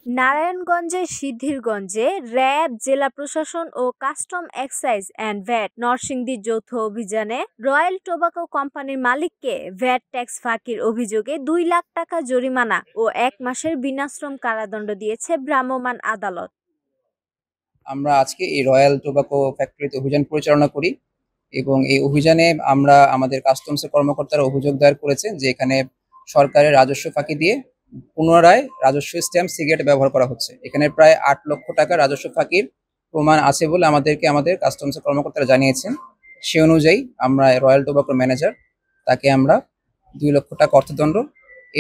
নারায়ণগঞ্জের সিদ্ধিরগঞ্জে র্যাব, জেলা প্রশাসন ও কাস্টম এক্সাইজ অ্যান্ড ভ্যাট নরসিংদীর যৌথ অভিযানে রয়্যাল টোবাকো কোম্পানির মালিককে ভ্যাট ট্যাক্স ফাঁকির অভিযোগে ২ লাখ টাকা জরিমানা ও ১ মাসের বিনাশ্রম কারাদণ্ড দিয়েছে ভ্রাম্যমাণ আদালত। আমরা আজকে এই রয়্যাল টোবাকো ফ্যাক্টরিতে অভিযান পরিচালনা করি এবং এই অভিযানে আমরা আমাদের কাস্টমসের কর্মকর্তারা অভিযোগ দায়ের করেছেন যে এখানে সরকারের রাজস্ব ফাঁকি দিয়ে পুনরায় রাজস্ব স্ট্যাম্প সিগারেট ব্যবহার করা হচ্ছে। এখানে প্রায় ৮ লক্ষ টাকা রাজস্ব ফাঁকির প্রমাণ আছে বলে আমাদের কাস্টমসের কর্মকর্তারা জানিয়েছেন। সে অনুযায়ী আমরা রয়্যাল টোবাকোর ম্যানেজার তাকে আমরা ২ লক্ষ টাকা অর্থদণ্ড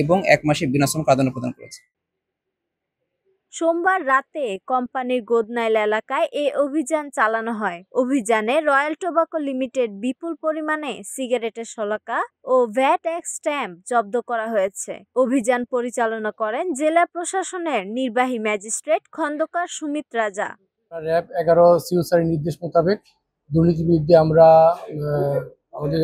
এবং ১ মাসের বিনাশ্রম কারাদণ্ড প্রদান করেছি। সোমবার রাতে কোম্পানির গোদনাইল এলাকায় এ অভিযান চালানো হয়। অভিযানে রয়্যাল টোবাকো লিমিটেড বিপুল পরিমাণে সিগারেটের শলাকা ও ভ্যাট ট্যাক্স স্ট্যাম্প জব্দ করা হয়েছে। অভিযান পরিচালনা করেন জেলা প্রশাসনের নির্বাহী ম্যাজিস্ট্রেট খন্দকার সুমিত রাজা। র্যাব ১১ সিওসারের নির্দেশ মোতাবেক দুর্নীতির বিরুদ্ধে আমরা আমাদের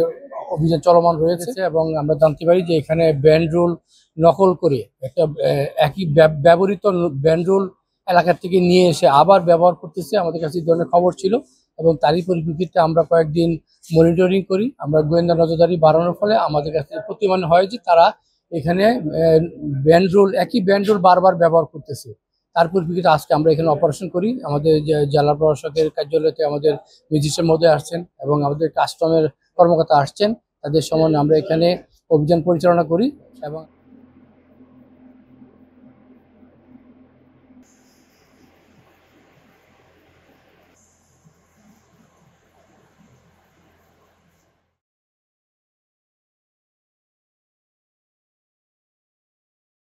অভিযান চলমান রয়েছে এবং আমরা জানতে পারি যে এখানে ব্যান্ড রুল নকল করে একটা একই ব্যবহৃত ব্যান্ড রুল এলাকা থেকে নিয়ে এসে আবার ব্যবহার করতেছে। আমাদের কাছে এই ধরনের খবর ছিল এবং তারই পরিপ্রেক্ষিতে আমরা কয়েকদিন মনিটরিং করি। আমরা গোয়েন্দা নজরদারি বাড়ানোর ফলে আমাদের কাছে প্রতিমান হয় যে তারা এখানে একই ব্যান্ড রুল বারবার ব্যবহার করতেছে। তার পরিপ্রেক্ষিতে আজকে আমরা এখানে অপারেশন করি। আমাদের জেলা প্রশাসকের কার্যালয়তে আমাদের ম্যাজিস্ট্রেট মহোদয় আসছেন এবং আমাদের কাস্টমের কর্মকর্তা আসছেন। তাদের সমন্বয়ে আমরা এখানে অভিযান পরিচালনা করি এবং